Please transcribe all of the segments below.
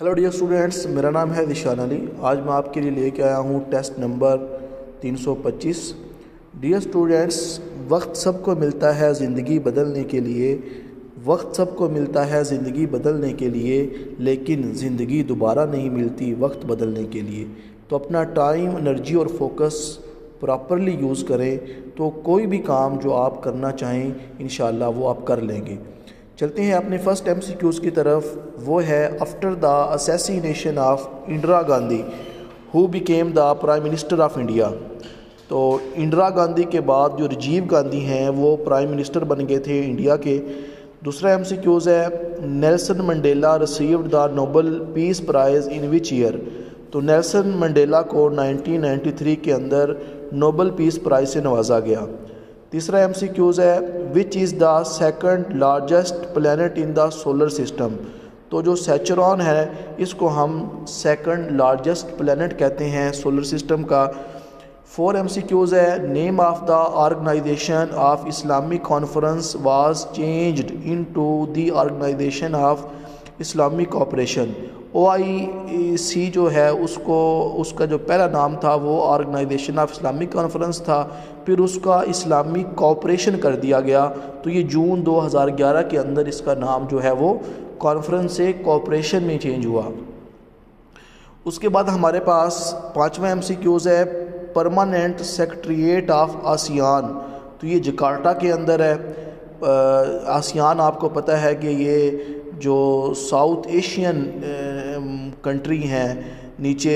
Hello dear students, मेरा नाम है दिशान अली। आज मैं आपके लिए लेके आया हूँ टेस्ट नंबर 325। डियर स्टूडेंट्स, वक्त सबको मिलता है ज़िंदगी बदलने के लिए, वक्त सबको मिलता है ज़िंदगी बदलने के लिए, लेकिन ज़िंदगी दोबारा नहीं मिलती वक्त बदलने के लिए। तो अपना टाइम, एनर्जी और फोकस प्रॉपरली यूज़ करें तो कोई भी काम जो आप करना चाहें इंशाअल्लाह वो आप कर लेंगे। चलते हैं अपने फर्स्ट MCQs की तरफ। वो है after the assassination of Indira Gandhi who became the prime minister of India. तो इंदिरा गांधी के बाद जो राजीव गांधी हैं वो प्राइम मिनिस्टर बन गए थे इंडिया के। दूसरा MCQs है Nelson Mandela received the Nobel peace prize in which year. तो नेल्सन मंडेला को 1993 के अंदर नोबेल पीस प्राइज़ से नवाजा गया। तीसरा MCQs है which is the second largest planet in the solar system. तो जो सैचुरॉन है इसको हम सेकंड लार्जेस्ट प्लैनेट कहते हैं सोलर सिस्टम का। 4 MCQs है name of the organisation of Islamic conference was changed into the organisation of Islamic cooperation. OIC जो है उसका जो पहला नाम था वो ऑर्गेनाइजेशन ऑफ इस्लामिक कॉन्फ्रेंस था, फिर उसका इस्लामिक कोऑपरेशन कर दिया गया। तो ये जून 2011 के अंदर इसका नाम जो है वो कॉन्फ्रेंस से कोऑपरेशन में चेंज हुआ। उसके बाद हमारे पास 5वां MCQs है परमानेंट सेक्रेटरीट ऑफ आसियान। तो ये जकार्ता के अंदर है। आसियान आपको पता है कि ये जो साउथ एशियन कंट्री हैं नीचे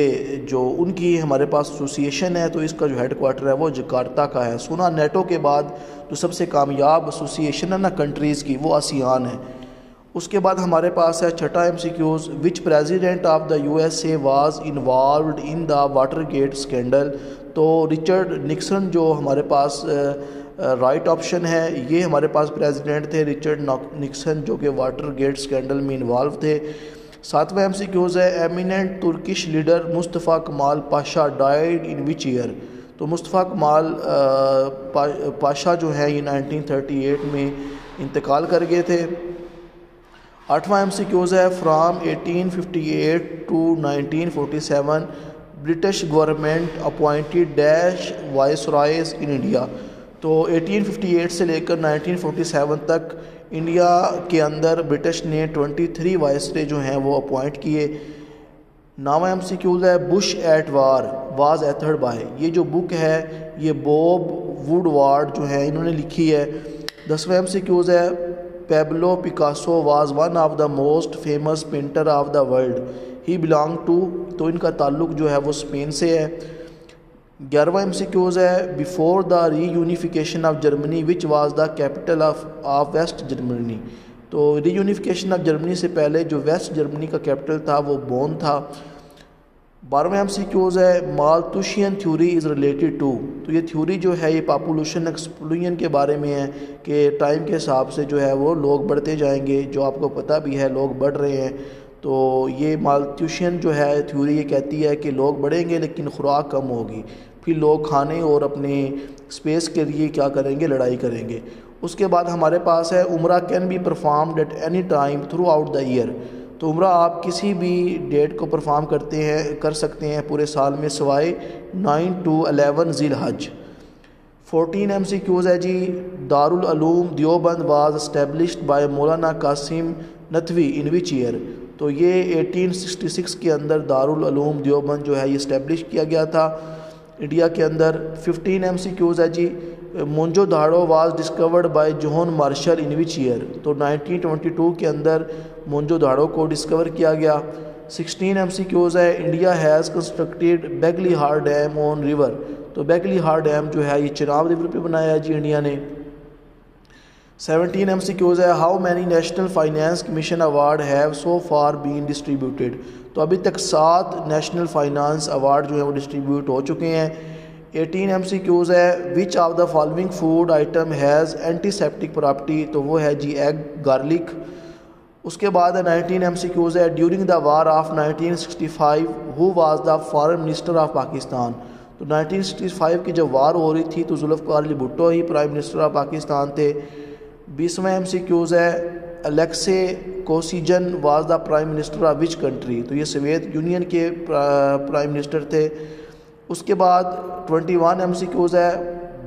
जो उनकी हमारे पास एसोसिएशन है, तो इसका जो हेड क्वार्टर है वो जकार्ता का है। सुना नेटो के बाद जो सबसे कामयाब एसोसिएशन है ना कंट्रीज़ की, वो आसियान है। उसके बाद हमारे पास है छठा MCQs which president of the USA was involved in the Watergate scandal. तो रिचर्ड निक्सन जो हमारे पास राइट ऑप्शन है, ये हमारे पास प्रेसिडेंट थे रिचर्ड निक्सन जो कि वाटरगेट स्कैंडल में इन्वॉल्व थे। 7वां MCQs है एमिनेंट तुर्किश लीडर मुस्तफ़ा कमाल Pasha died in which year. तो मुस्तफ़ा कमाल पाशा जो है ये 1938 में इंतकाल कर गए थे। 8वां MCQs है from 1858 to 1947 British government appointed dash viceroys in India. तो 1858 से लेकर 1947 तक इंडिया के अंदर ब्रिटिश ने 23 वाइसरे जो हैं वो अपॉइंट किए। 9वां MCQs है Bush at war was authored by. ये जो बुक है ये बॉब वुडवार्ड जो है इन्होंने लिखी है। 10वां MCQs है Pablo Picasso was one of the most famous painter of the world he belong to. तो इनका ताल्लुक जो है वो स्पेन से है। 11वां MCQs है before the reunification of Germany which was the capital of West Germany. तो रीयूनिफिकेशन ऑफ जर्मनी से पहले जो वेस्ट जर्मनी का कैपिटल था वो बोन था। 12वां MCQs है माल्थुशियन थ्योरी इज़ रिलेटेड टू। तो ये थ्योरी जो है ये पॉपुलेशन एक्सप्लोजन के बारे में है कि टाइम के हिसाब से जो है वो लोग बढ़ते जाएंगे, जो आपको पता भी है लोग बढ़ रहे हैं। तो ये माल्थुशियन जो है थ्योरी ये कहती है कि लोग बढ़ेंगे लेकिन खुराक कम होगी, फिर लोग खाने और अपने स्पेस के लिए क्या करेंगे, लड़ाई करेंगे। उसके बाद हमारे पास है उम्रा can be performed at any time through out the year. तो उम्रा आप किसी भी डेट को परफॉर्म कर सकते हैं पूरे साल में सिवाय 9 to 11 ज़िल हज। 14 MCQs है जी Darul Uloom Deoband was established by Maulana Qasim नथवी in which year. तो ये 1866 के अंदर दारुल उलूम देवबंद जो है ये इस्टेब्लिश किया गया था इंडिया के अंदर। 15 MCQs है जी Mohenjo Daro was discovered by John Marshall in which year. तो 1922 के अंदर मोंजो दाड़ो को डिस्कवर किया गया। 16 MCQs है इंडिया हैज़ कंस्ट्रक्टेड बेगली हार डैम ऑन रिवर। तो बेगली हार डैम जो है ये चिनाब रिवर पे बनाया है जी इंडिया ने। 17 MCQs है how many national finance commission award have so far been distributed. तो अभी तक 7 नेशनल फाइनेंस अवार्ड जो है वो डिस्ट्रीब्यूट हो चुके हैं। 18 MCQs है which of the following food item has antiseptic property. तो वो है जी एग गार्लिक। उसके बाद 19 MCQs है during the war of 1965 who was the foreign minister of Pakistan. तो 1965 की जब वार हो रही थी तो जुल्फ़िकार अली भुट्टो ही प्राइम मिनिस्टर ऑफ पाकिस्तान थे। 20वां MCQs है Alexei Kosygin was the prime minister of which country? تو یہ سوویت یونین کے پرائم منسٹر تھے۔ اس کے بعد 21 MCQs ہے،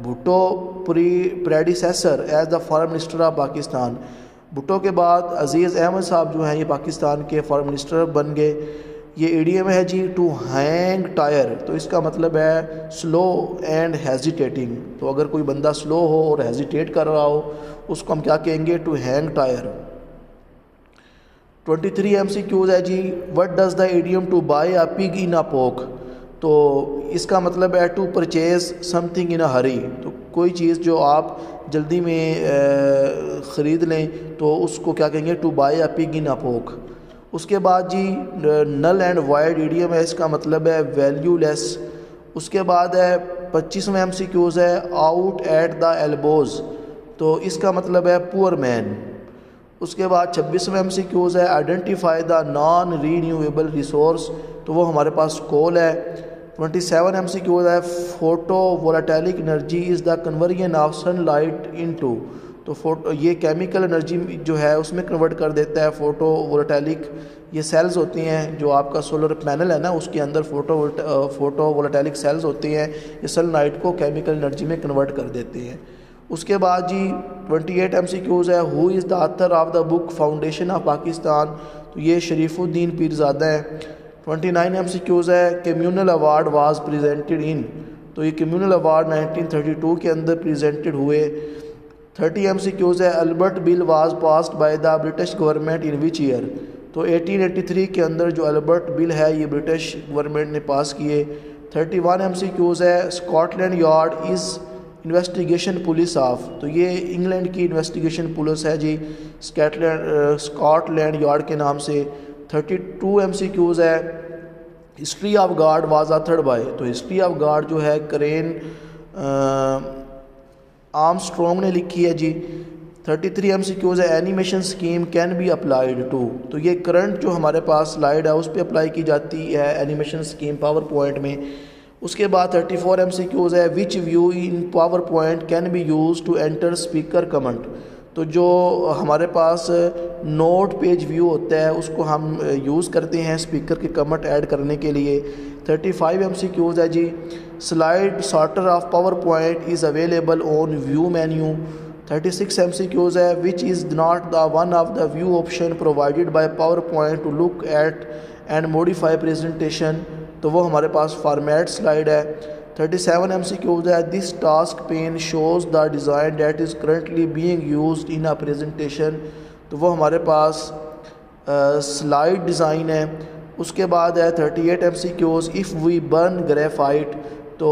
Bhutto predecessor as the foreign minister of Pakistan. Bhutto کے بعد عزیز احمد صاحب جو ہیں یہ پاکستان کے فارن منسٹر بن گئے۔ یہ ایڈیم ہے جی ٹو ہینگ ٹائر، تو اس کا مطلب ہے سلو اینڈ ہیزیٹیٹنگ۔ تو اگر کوئی بندہ سلو ہو اور ہیزیٹیٹ کر رہا ہو اس کو ہم کیا کہیں گے؟ To hang tyre. 23 MCQs ہے جی what does the idiom to buy a pig in a poke? تو اس کا مطلب ہے to purchase something in a hurry, تو کوئی چیز جو آپ جلدی میں خرید لیں تو اس کو کیا کہیں گے؟ To buy a pig in a پوک۔ اس کے بعد جی نل اینڈ وائڈ ایڈیم ہے، اس کا مطلب ہے ویلیو لیس۔ اس کے بعد ہے 25واں MCQs ہے آؤٹ ایٹ دا ایلبوز، تو اس کا مطلب ہے پور مین۔ اس کے بعد 26واں MCQs ہے identify the non renewable resource, تو وہ ہمارے پاس کول ہے۔ 27 MCQs ہے photovoltaic energy is the conversion of sunlight into, تو یہ کیمیکل انرجی جو ہے اس میں کنورٹ کر دیتا ہے فوٹو وولیٹائلک۔ یہ سیلز ہوتی ہیں جو آپ کا سولر پینل ہے نا اس کے اندر فوٹو وولیٹائلک سیلز ہوتی ہیں، یہ سن لائٹ کو کیمیکل انرجی میں کنورٹ کر دیتے ہیں۔ اس کے بعد جی 28 MCQs ہے who is the author of the book foundation of Pakistan, تو یہ شریف الدین پیرزادہ ہیں۔ 29 MCQs ہے communal award was presented in, تو یہ کمیونل ایوارڈ 1932 کے اندر پریزنٹڈ ہوئے۔ 30 MCQs ہے Albert bill was passed by the British government in which year, تو 1883 کے اندر جو البرٹ بل ہے یہ برٹش گورنمنٹ نے پاس کیے۔ 31 MCQs ہے Scotland yard is investigation police of, تو یہ انگلینڈ کی انویسٹیگیشن پولیس ہے جی اسکاٹ لینڈ یارڈ کے نام سے۔ 32 MCQs ہے history of God was authored by, تو ہسٹری آف گاڈ جو ہے کرین آرم اسٹرانگ نے لکھی ہے جی۔ 33 MCQs ہے animation scheme can be applied to, تو یہ کرنٹ جو ہمارے پاس سلائیڈ ہے اس پہ اپلائی کی جاتی ہے اینیمیشن اسکیم پاور پوائنٹ میں۔ اس کے بعد 34 MCQs ہے which view in PowerPoint can be used to enter speaker comment, تو جو ہمارے پاس نوٹ پیج ویو ہوتا ہے اس کو ہم یوز کرتے ہیں اسپیکر کے کمنٹ ایڈ کرنے کے لیے۔ 35 MCQs ہے جی slide sorter of PowerPoint is available on view menu. 36 MCQs ہے which is not the one of the view option provided by PowerPoint to look at and modify presentation, تو وہ ہمارے پاس format slide ہے۔ 37 MCQs ہے this task pane shows the design that is currently being used in a presentation, تو وہ ہمارے پاس slide design ہے۔ اس کے بعد ہے 38 MCQs if we burn graphite تو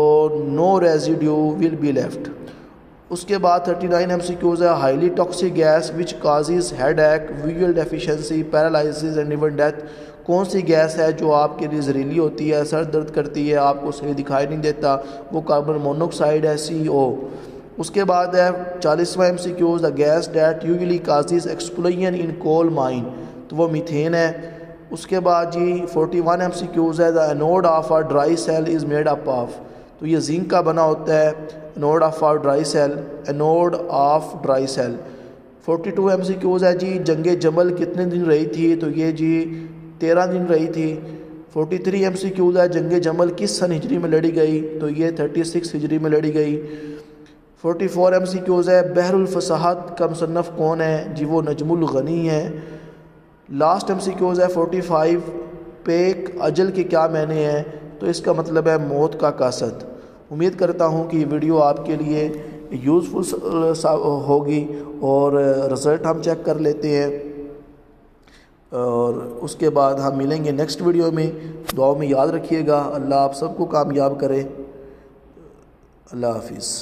no residue will be left. اس کے بعد 39 MCQs ہے highly toxic gas which causes headache visual deficiency paralysis and even death, کون سی گیس ہے جو آپ کے لیے زہریلی ہوتی ہے، سر درد کرتی ہے، آپ کو صحیح دکھائی نہیں دیتا؟ وہ کاربن مونوکسائڈ ہے CO۔ اس کے بعد ہے 40واں MCQs the gas that usually causes explosion in coal mine, تو وہ میتھین ہے۔ اس کے بعد جی 41 MCQs ہے the anode of a dry cell is made up of, تو یہ زنک کا بنا ہوتا ہے anode of a dry cell, anode of dry cell. 42 MCQs ہے جی جنگ جمل کتنے دن رہی تھی، تو یہ جی 13 دن رہی تھی۔ 43 MCQs ہے جنگ جمل کس سن ہجری میں لڑی گئی، تو یہ 36 ہجری میں لڑی گئی۔ 44 MCQs ہے بحر الفصاحت کا مصنف کون ہے، جی وہ نجم الغنی ہے۔ لاسٹ MCQs ہے 45 پیک اجل کے کیا معنی ہیں، تو اس کا مطلب ہے موت کا قاصد۔ امید کرتا ہوں کہ یہ ویڈیو آپ کے لیے یوزفل ہوگی، اور رزلٹ ہم چیک کر لیتے ہیں، اور اس کے بعد ہم ملیں گے نیکسٹ ویڈیو میں۔ دعاؤں میں یاد رکھیے گا، اللہ آپ سب کو کامیاب کرے۔ اللہ حافظ۔